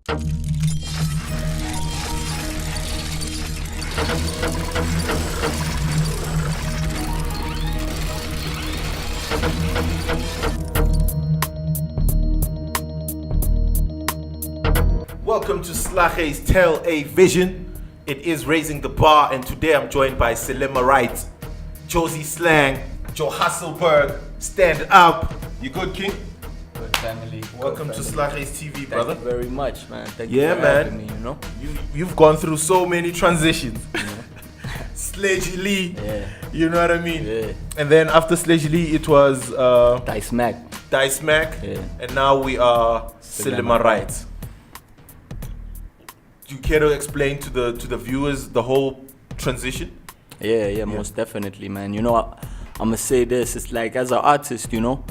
Welcome to Slache's Tell a Vision. It is raising the bar, and today I'm joined by Salima Rights, Josie Slang, Joe Hasselberg. Stand up. You good, King? Good family. Welcome to Slache's TV, brother. Thank you very much, man. Thank you for man. having me, you know? You've gone through so many transitions. Sledgy Lee, you know what I mean? Yeah. And then after Sledgy Lee, it was Dice Mac. Dice Mac, Yeah. and now we are Salima Rights. Do you care to explain to the viewers the whole transition? Yeah, most definitely, man. You know, I'm gonna say this. It's like, as an artist, you know,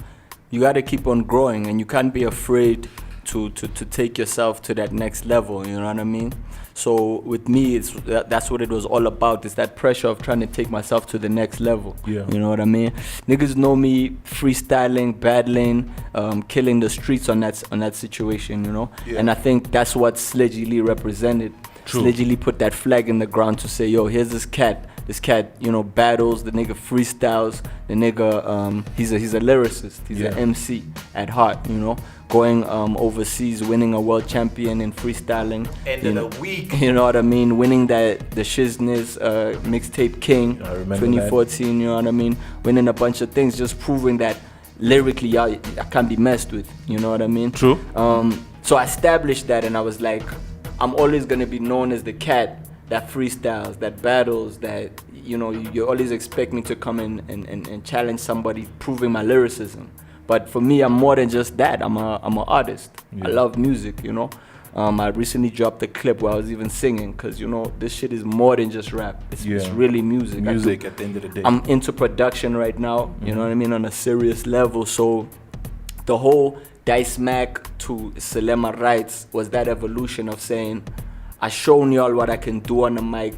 you gotta keep on growing, and you can't be afraid to take yourself to that next level. You know what I mean? So with me, that's what it was all about. It's that pressure of trying to take myself to the next level. Yeah. You know what I mean? Niggas know me freestyling, battling, killing the streets on that situation. You know. Yeah. And I think that's what Sledgy Lee represented. True. Sledgy Lee put that flag in the ground to say, yo, here's this cat, you know, battles, the nigga freestyles, the nigga, he's a lyricist, he's an MC at heart, you know, going overseas, winning a world champion in freestyling. End of the week. You know what I mean? Winning the Shizness mixtape King, I remember 2014, you know what I mean? Winning a bunch of things, just proving that lyrically I can't be messed with, you know what I mean? True. So I established that, and I was like, I'm always gonna be known as the cat that freestyles, that battles, that, you know, you always expect me to come in and challenge somebody, proving my lyricism. But for me, I'm more than just that. I'm an artist. I love music, you know. I recently dropped a clip where I was even singing, because, you know, this shit is more than just rap. It's really music. Music at the end of the day. I'm into production right now, you know what I mean, on a serious level. So the whole Dice Mac to Salima Rights was that evolution of saying, I shown y'all what I can do on the mic,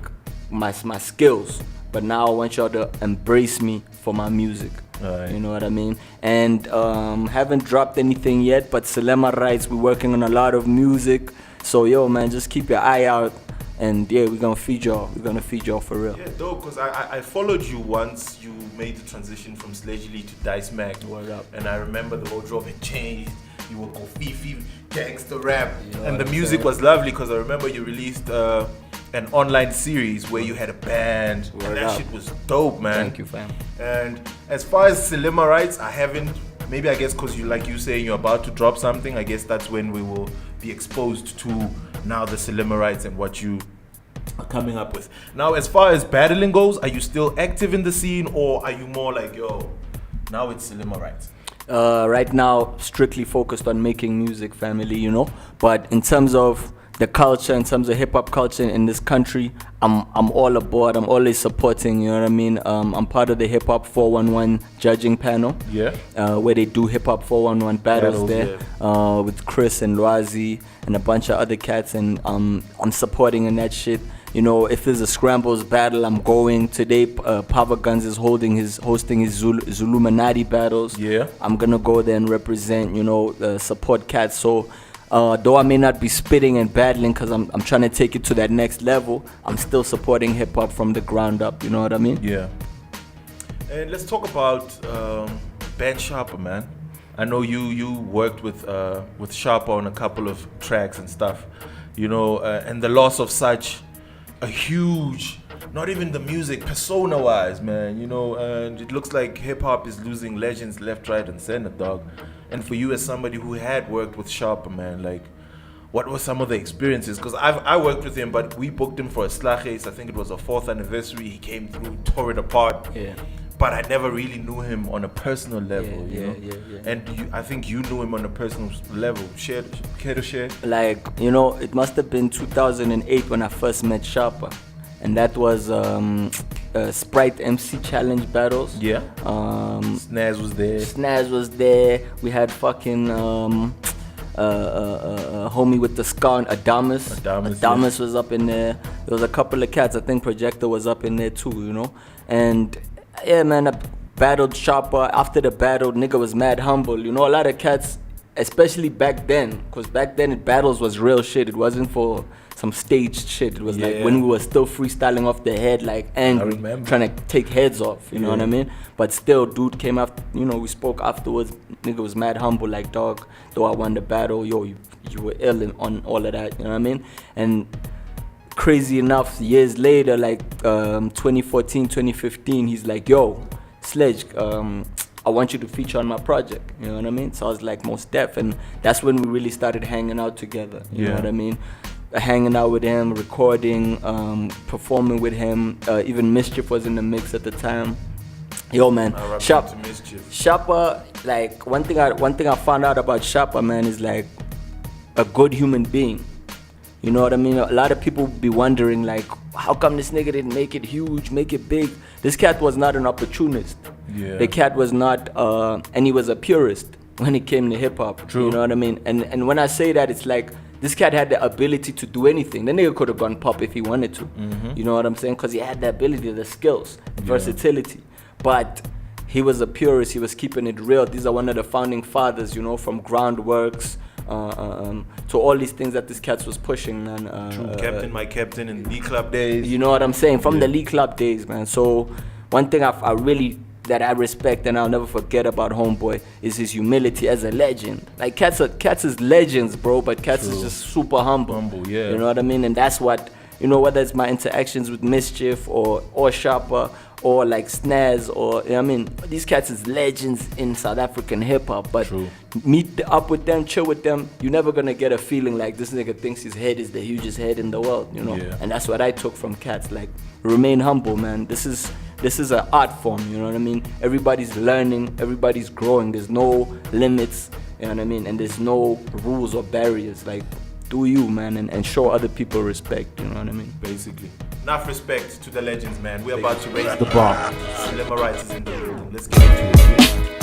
my skills, but now I want y'all to embrace me for my music. Right. You know what I mean? And haven't dropped anything yet, but Salima Rights, we're working on a lot of music. So yo, man, just keep your eye out, and yeah, we're gonna feed y'all. We're gonna feed y'all for real. Yeah, dope, because I followed you once you made the transition from Sledgy Lee to Dice Mac. Word up. And I remember the wardrobe had changed. You were Fifi, gangster rap. You know And the what I'm music saying? was lovely, because I remember you released an online series where you had a band. Word and that up. shit was dope, man. Thank you, fam. And as far as Salima Rights, I haven't, maybe I guess because you, like you saying, you're about to drop something, I guess that's when we will be exposed to now the Salima Rights and what you are coming up with. Now, as far as battling goes, are you still active in the scene, or are you more like, yo, now it's Salima Rights? Right now, strictly focused on making music, family, you know. But in terms of the culture, in terms of hip-hop culture in this country, I'm all aboard. I'm always supporting, you know what I mean? I'm part of the Hip Hop 411 judging panel, where they do Hip Hop 411 battles there, with Chris and Loazi and a bunch of other cats, and I'm supporting in that shit. You know, if there's a Scrambles battle, I'm going. Today, Power Guns is hosting his Zuluminati battles. Yeah. I'm gonna go there and represent, you know, support cats. So, though I may not be spitting and battling, because I'm trying to take it to that next level, I'm still supporting hip hop from the ground up. You know what I mean? Yeah. And let's talk about Ben Sharper, man. I know you worked with Sharper on a couple of tracks and stuff, you know, and the loss of such a huge, not even the music, persona-wise, man, you know, and it looks like hip-hop is losing legends left, right, and center, dog. And for you as somebody who had worked with Sharper, man, like, what were some of the experiences? Because I worked with him, but we booked him for a Slache's. I think it was a 4th anniversary. He came through, tore it apart. Yeah. But I never really knew him on a personal level, you know? Yeah. And I think you knew him on a personal level. Care to share? Like, you know, it must have been 2008 when I first met Sharper. And that was Sprite MC Challenge battles. Yeah. Snaz was there. Snaz was there. We had fucking homie with the scar, Adamus. Adamus was up in there. There was a couple of cats. I think Projector was up in there too, you know? And yeah, man, I battled Sharper. After the battle, nigga was mad humble. You know, a lot of cats especially back then, because back then battles was real shit. It wasn't for some staged shit. It was like when we were still freestyling off the head, like angry, trying to take heads off. You know what I mean? But still, dude came after. You know, we spoke afterwards. Nigga was mad humble, like, dog. Though I won the battle, yo, you were ill on all of that. You know what I mean? And crazy enough, years later, like 2014, 2015, he's like, yo, Sledge, I want you to feature on my project. You know what I mean? So I was like, most def. And that's when we really started hanging out together. You know what I mean? Hanging out with him, recording, performing with him. Even Mischief was in the mix at the time. Yo, man, Shapa, like one thing I found out about Shapa, man, is like a good human being. You know what I mean? A lot of people be wondering, like, how come this nigga didn't make it huge, make it big? This cat was not an opportunist. The cat was not, and he was a purist when it came to hip hop. You know what I mean? And when I say that, it's like, this cat had the ability to do anything. The nigga could have gone pop if he wanted to. You know what I'm saying? Because he had the ability, the skills, versatility. But he was a purist. He was keeping it real. These are one of the founding fathers, you know, from Groundworks to all these things that this cat was pushing, man. Captain, my captain in Lee Club days. You know what I'm saying? From the Lee Club days, man. So one thing I really that I respect and I'll never forget about Homeboy is his humility as a legend. Like Cats is legends, bro, but Cats is just super humble. You know what I mean? And that's what, you know, whether it's my interactions with Mischief or Sharper or like Snaz or, you know what I mean? These cats is legends in South African hip hop, but meet up with them, chill with them, you're never gonna get a feeling like this nigga thinks his head is the hugest head in the world, you know? And that's what I took from Cats, like, remain humble, man. This is an art form, you know what I mean? Everybody's learning, everybody's growing, there's no limits, you know what I mean? And there's no rules or barriers, like, do you, man, and show other people respect, you know what I mean? Basically. Enough respect to the legends, man. We're about to raise the bar. Salima Rights is in the building. Let's get into it.